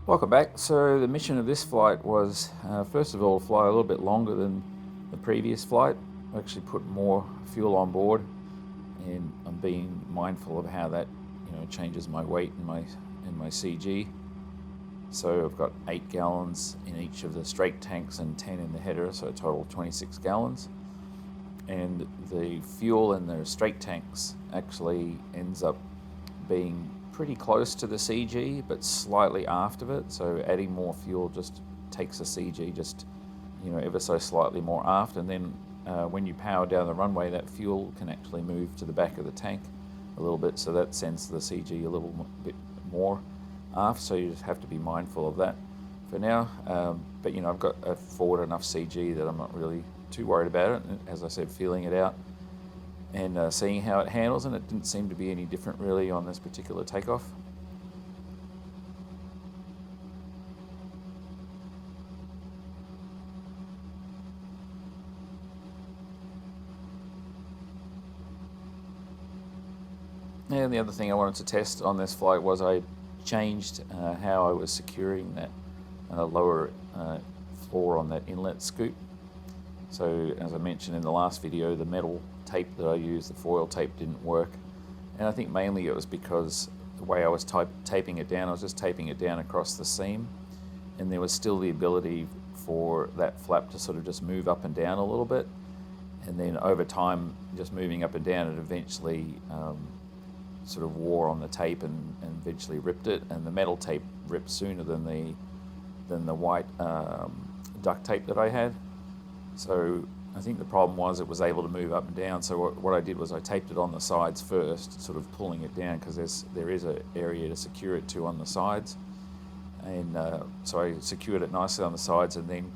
Welcome back. So the mission of this flight was, first of all, fly a little bit longer than the previous flight. I actually put more fuel on board, and I'm being mindful of how that, changes my weight and my CG. So I've got 8 gallons in each of the straight tanks and 10 in the header, so a total of 26 gallons. And the fuel in the straight tanks actually ends up being pretty close to the CG, but slightly aft of it. So adding more fuel just takes the CG just, ever so slightly more aft. And then when you power down the runway, that fuel can actually move to the back of the tank a little bit. So that sends the CG a little bit more aft. So you just have to be mindful of that for now. But I've got a forward enough CG that I'm not really too worried about it. And as I said, feeling it out and seeing how it handles, and it didn't seem to be any different really on this particular takeoff. And the other thing I wanted to test on this flight was I changed how I was securing that lower floor on that inlet scoop. So as I mentioned in the last video, the metal tape that I used, the foil tape, didn't work. And I think mainly it was because the way I was taping it down, I was just taping it down across the seam, and there was still the ability for that flap to sort of just move up and down a little bit. And then over time, just moving up and down, it eventually sort of wore on the tape and eventually ripped it. And the metal tape ripped sooner than the white duct tape that I had. So I think the problem was it was able to move up and down. So what I did was I taped it on the sides first, sort of pulling it down, because there is an area to secure it to on the sides. And so I secured it nicely on the sides, and then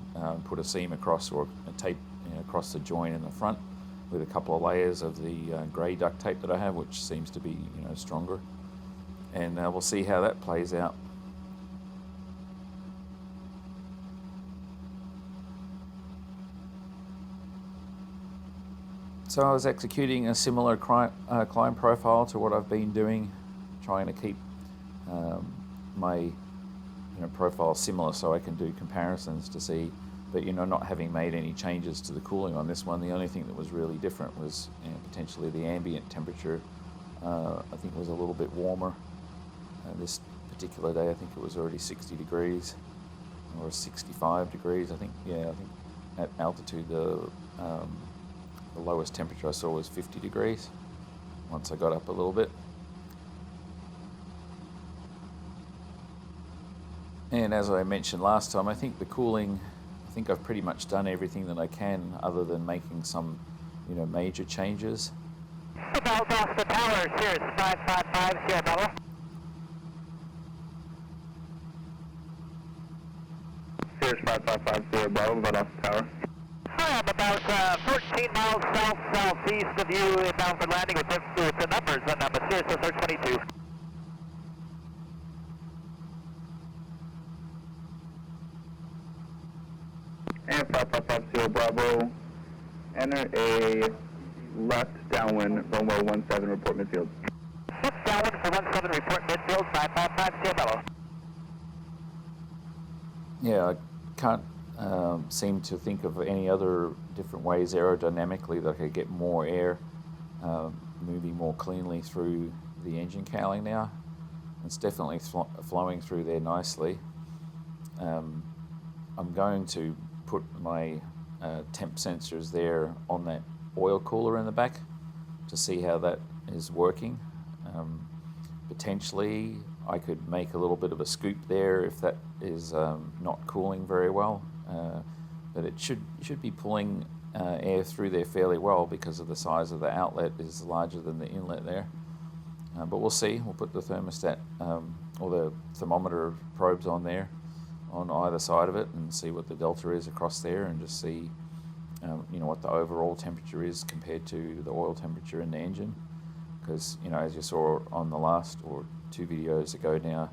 put a seam across, or a tape across the joint in the front with a couple of layers of the grey duct tape that I have, which seems to be stronger. And we'll see how that plays out. So I was executing a similar climb profile to what I've been doing, trying to keep my profile similar so I can do comparisons to see. But not having made any changes to the cooling on this one, the only thing that was really different was potentially the ambient temperature. I think it was a little bit warmer this particular day. I think it was already 60 degrees or 65 degrees. I think at altitude the lowest temperature I saw was 50 degrees once I got up a little bit. And as I mentioned last time, I think the cooling, I think I've pretty much done everything that I can, other than making some, major changes. Bell off the tower, Cirrus 555, Sierra Bella. Cirrus 555, Sierra Bella, about off the tower. I am about 14 miles south-southeast of you, inbound for landing with the numbers on Sirius 22. And 555 Sierra Bravo, enter a left downwind, runway 17, report midfield. Left downwind for 17, report midfield, 555 Sierra Bella. Yeah, I can't seem to think of any other different ways aerodynamically that I could get more air moving more cleanly through the engine cowling now. It's definitely flowing through there nicely. I'm going to put my temp sensors there on that oil cooler in the back to see how that is working. Potentially I could make a little bit of a scoop there if that is not cooling very well, but it should be pulling air through there fairly well because of the size of the outlet is larger than the inlet there. But we'll see. We'll put the thermostat or the thermometer probes on there on either side of it and see what the delta is across there, and just see what the overall temperature is compared to the oil temperature in the engine. Because as you saw on the last or 2 videos ago now,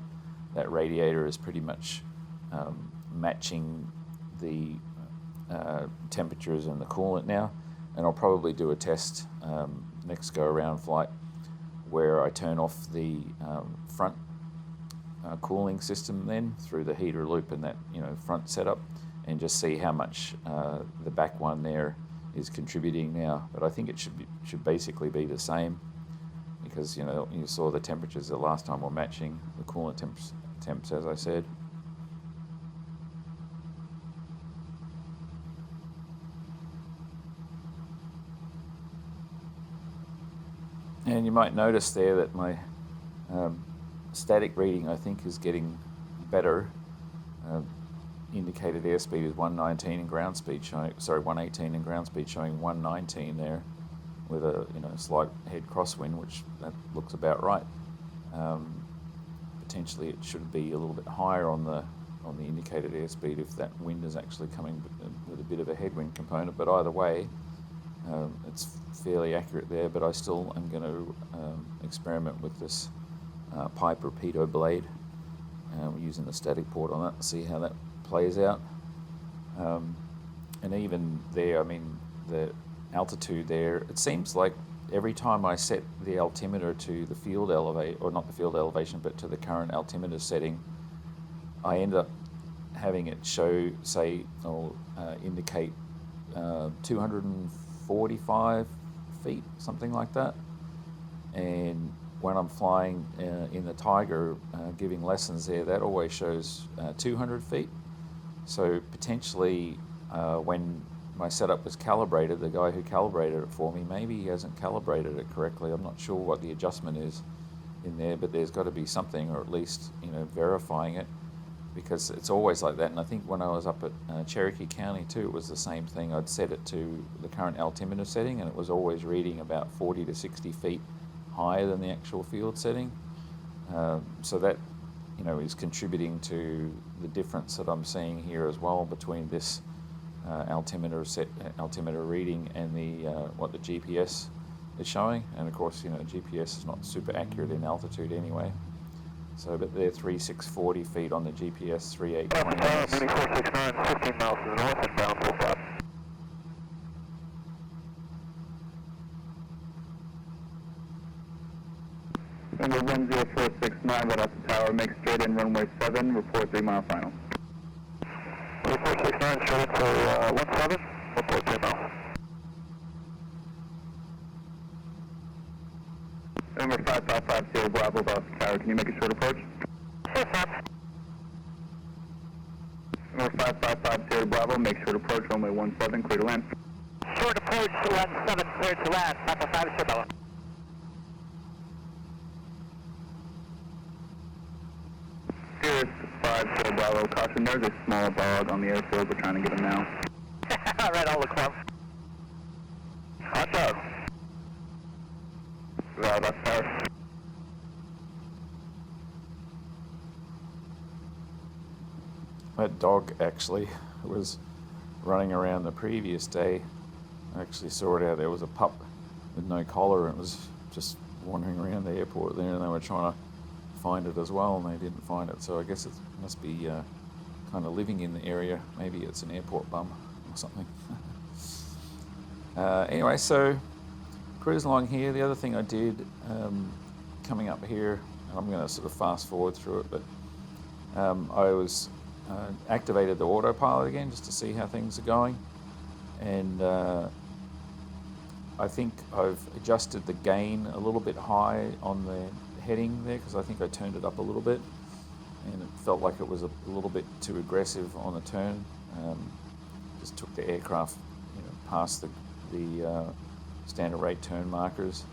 that radiator is pretty much matching the temperatures in the coolant now. And I'll probably do a test next go around flight where I turn off the front cooling system then through the heater loop and that front setup, and just see how much the back one there is contributing now. But I think it should basically be the same, because you saw the temperatures the last time were matching the coolant temps as I said. And you might notice there that my static reading, I think, is getting better. Indicated airspeed is 119 and ground speed showing, 118 and ground speed showing 119 there, with a slight head crosswind, which that looks about right. Potentially it should be a little bit higher on the indicated airspeed if that wind is actually coming with a bit of a headwind component. But either way, it's fairly accurate there. But I still am going to experiment with this pipe repeater blade, using the static port on that, and see how that plays out. And even there, I mean, the altitude there, it seems like every time I set the altimeter to the field elevate, or not the field elevation, but to the current altimeter setting, I end up having it show, say, or indicate 245 feet, something like that. And when I'm flying in the Tiger, giving lessons there, that always shows 200 feet. So potentially, when my setup was calibrated, the guy who calibrated it for me, maybe he hasn't calibrated it correctly. I'm not sure what the adjustment is in there, but there's got to be something, or at least verifying it, because it's always like that. And I think when I was up at Cherokee County too, it was the same thing. I'd set it to the current altimeter setting, and it was always reading about 40 to 60 feet higher than the actual field setting. So that is contributing to the difference that I'm seeing here as well between this altimeter reading and the what the GPS is showing. And of course, GPS is not super accurate in altitude anyway. So, but they're 3640 feet on the GPS, 3820. 469, 15 miles to the north and bound full stop. Number 10469, right off the tower, make straight in runway 7, report 3 mile final. 469, straight in for 17, report 3 miles. Number 5550, Bravo, off the tower, can you make a short approach? Yes, sir. Number 5550, Bravo, make short approach, runway 17, clear to land. Short approach to 17, clear to land, Papa 5 Bella. Here's 50 Bravo, caution, there's a small bog on the airfield, we're trying to get him now. Alright, I'll look for him. Hot dog. Bravo, off the tower. That dog actually was running around the previous day. I actually saw it out there. Was a pup with no collar, and it was just wandering around the airport there, and they were trying to find it as well, and they didn't find it. So I guess it must be kind of living in the area. Maybe it's an airport bum or something. Anyway, so cruising along here. The other thing I did coming up here, and I'm going to sort of fast forward through it, but I was activated the autopilot again just to see how things are going, and I think I've adjusted the gain a little bit high on the heading there, because I think I turned it up a little bit, and it felt like it was a little bit too aggressive on the turn. Just took the aircraft past the standard rate turn markers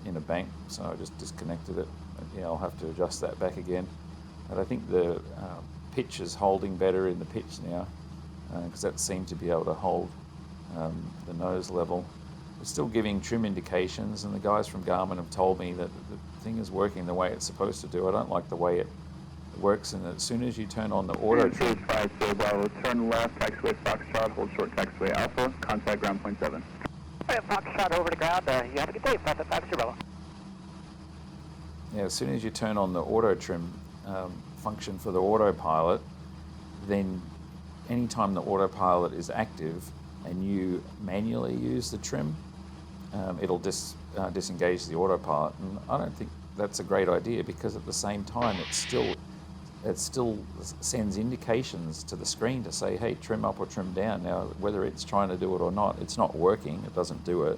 in a bank, so I just disconnected it. But yeah, I'll have to adjust that back again. But I think the pitch is holding better in the pitch now, because that seemed to be able to hold the nose level. It's still giving trim indications, and the guys from Garmin have told me that the thing is working the way it's supposed to do. I don't like the way it works, and as soon as you turn on the auto trim, 50 Bravo, turn left, taxiway Foxtrot, hold short taxiway Alpha, contact ground point 7. Alright, Foxtrot over to ground. You have a good day, Papa 5 Bella. yeah, as soon as you turn on the auto trim function for the autopilot, then anytime the autopilot is active and you manually use the trim, it'll disengage the autopilot. And I don't think that's a great idea, because at the same time it still sends indications to the screen to say, hey, trim up or trim down. Now, whether it's trying to do it or not, it's not working. It doesn't do it.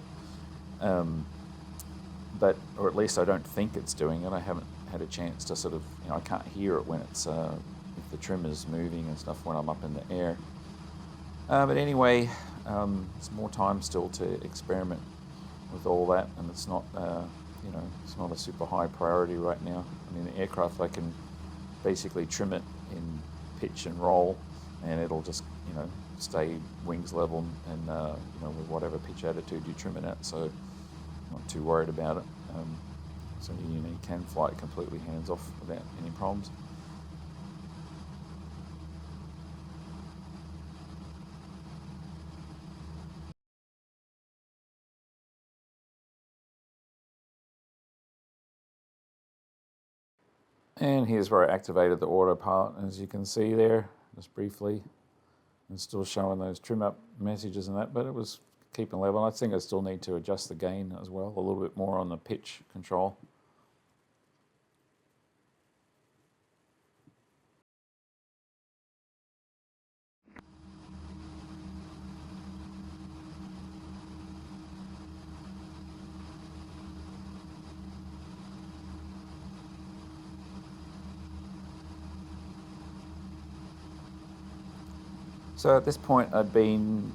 But, or at least I don't think it's doing it. I haven't had a chance to sort of, I can't hear it when it's, if the trim is moving and stuff when I'm up in the air. But anyway, it's more time still to experiment with all that, and it's not, it's not a super high priority right now. I mean, the aircraft, I can basically trim it in pitch and roll, and it'll just, stay wings level and, with whatever pitch attitude you trim it at, so not too worried about it. So you can fly it completely hands off without any problems. And here's where I activated the autopilot, as you can see there, just briefly. It's still showing those trim up messages and that, but it was keeping level. I think I still need to adjust the gain as well, a little bit more on the pitch control. So at this point I'd been,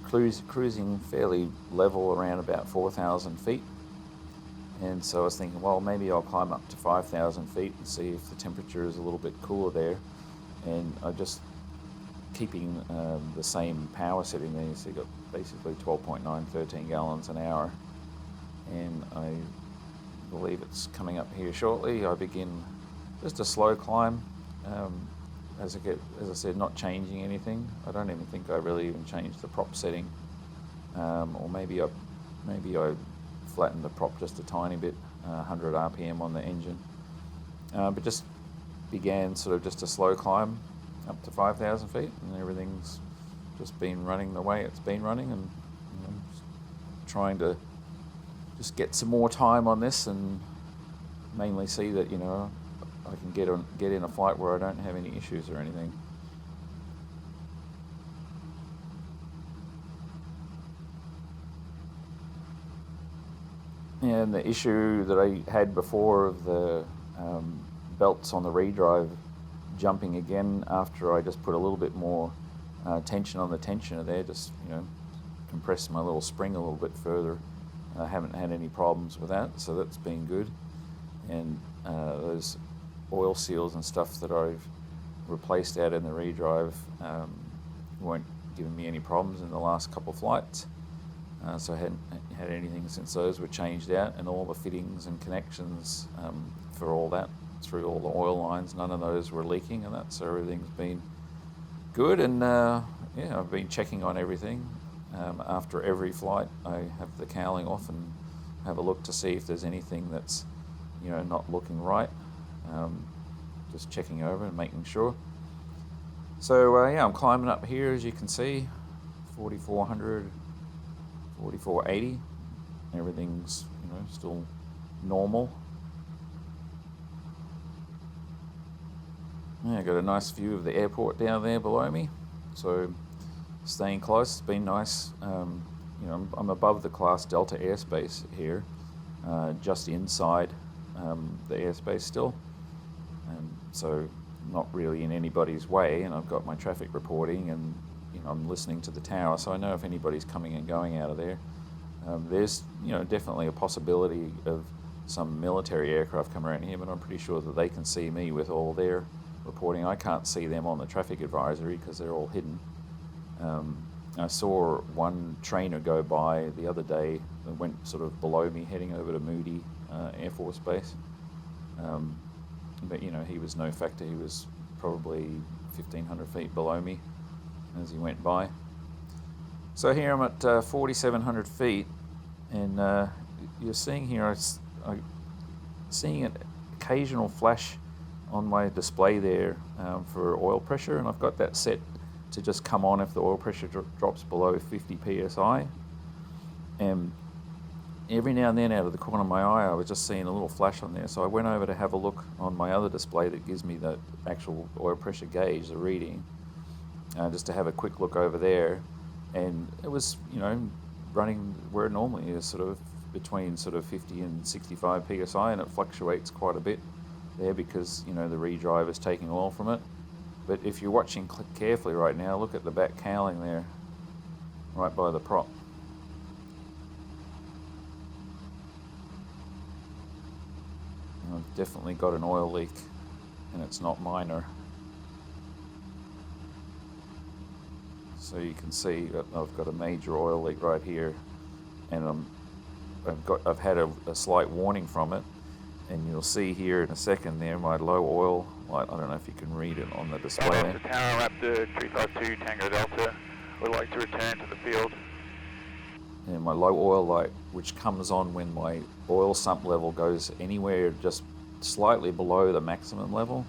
cruising fairly level around about 4,000 feet. And so I was thinking, well, maybe I'll climb up to 5,000 feet and see if the temperature is a little bit cooler there. And I just keeping the same power setting there. So you got basically 12.9, 13 gallons an hour. And I believe it's coming up here shortly. I begin just a slow climb. As I said, not changing anything. I don't even think I really even changed the prop setting, or maybe I flattened the prop just a tiny bit, 100 RPM on the engine. But just began sort of just a slow climb up to 5,000 feet, and everything's just been running the way it's been running, and trying to just get some more time on this, and mainly see that I can get in a flight where I don't have any issues or anything. And the issue that I had before of the belts on the redrive jumping again after I just put a little bit more tension on the tensioner there, just compressed my little spring a little bit further. I haven't had any problems with that, so that's been good. And those oil seals and stuff that I've replaced out in the redrive weren't giving me any problems in the last couple of flights. So I hadn't had anything since those were changed out, and all the fittings and connections for all that through all the oil lines, none of those were leaking and that, so everything's been good. And I've been checking on everything. After every flight I have the cowling off and have a look to see if there's anything that's not looking right. Just checking over and making sure. So I'm climbing up here, as you can see, 4,400, 4,480. Everything's still normal. Yeah, got a nice view of the airport down there below me, so staying close. It's been nice. I'm above the Class Delta airspace here, just inside the airspace still. So not really in anybody's way, and I've got my traffic reporting, and I'm listening to the tower, so I know if anybody's coming and going out of there. There's definitely a possibility of some military aircraft come around here, but I'm pretty sure that they can see me with all their reporting. I can't see them on the traffic advisory because they're all hidden. I saw one trainer go by the other day that went sort of below me, heading over to Moody Air Force Base. But he was no factor. He was probably 1,500 feet below me as he went by. So here I'm at 4,700 feet, and you're seeing here, I'm seeing an occasional flash on my display there for oil pressure, and I've got that set to just come on if the oil pressure drops below 50 psi. And every now and then out of the corner of my eye I was just seeing a little flash on there, so I went over to have a look on my other display that gives me the actual oil pressure gauge, the reading, just to have a quick look over there, and it was, you know, running where it normally is, sort of between sort of 50 and 65 psi, and it fluctuates quite a bit there because, you know, the redrive is taking oil from it. But if you're watching carefully right now, look at the back cowling there, right by the prop. I've definitely got an oil leak, and it's not minor. So you can see that I've got a major oil leak right here, and I've had a slight warning from it, and you'll see here in a second there my low oil light. I don't know if you can read it on the display there. Tower Raptor 352 Tango Delta would like to return to the field. And my low oil light, which comes on when my oil sump level goes anywhere just slightly below the maximum level.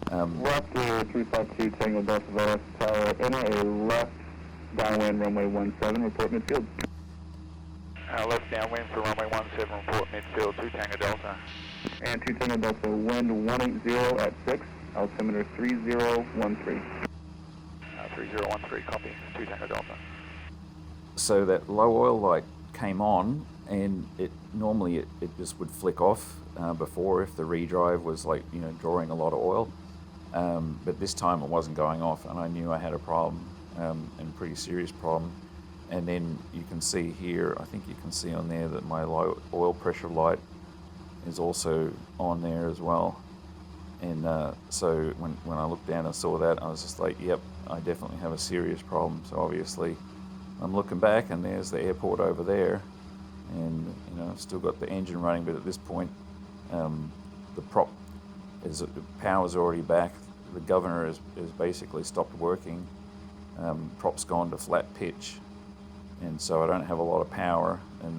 Raptor 352 Tango Delta Velas Tower, enter a left downwind runway 17, report midfield. Left downwind for runway 17, report midfield 2 Tango Delta. And 2 Tango Delta, wind 180 at 6, altimeter 3013. 3013, copy, 2 Tango Delta. So that low oil light came on, and it normally it just would flick off before if the redrive was, like, you know, drawing a lot of oil. But this time it wasn't going off, and I knew I had a problem, and pretty serious problem. And then you can see here, I think you can see on there that my low oil pressure light is also on there as well. And so when I looked down and saw that, I was just like, yep, I definitely have a serious problem. So obviously I'm looking back, and there's the airport over there, and, you know, I've still got the engine running, but at this point the prop is, the power's already back. The governor is basically stopped working. Prop's gone to flat pitch, and so I don't have a lot of power, and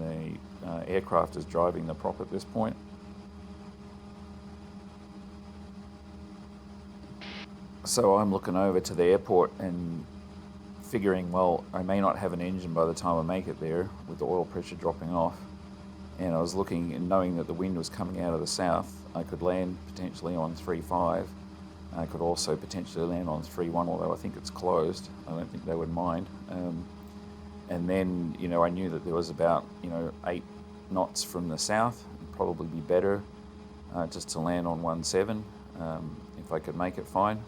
the aircraft is driving the prop at this point. So I'm looking over to the airport and figuring, well, I may not have an engine by the time I make it there with the oil pressure dropping off. And I was looking and knowing that the wind was coming out of the south, I could land potentially on 3.5. I could also potentially land on 3.1, although I think it's closed. I don't think they would mind. And then, you know, I knew that there was about, you know, 8 knots from the south. It'd probably be better just to land on 1.7 if I could make it fine.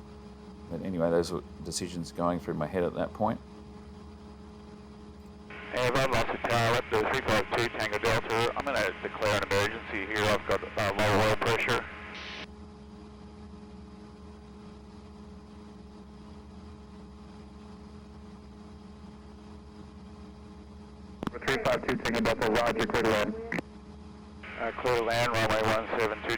But anyway, those were decisions going through my head at that point. Hey, I've lost the tower up to 352 Tango Delta. I'm going to declare an emergency here. I've got low oil pressure. For 352 Tango Delta, roger, clear to land. Clear to land, runway 17,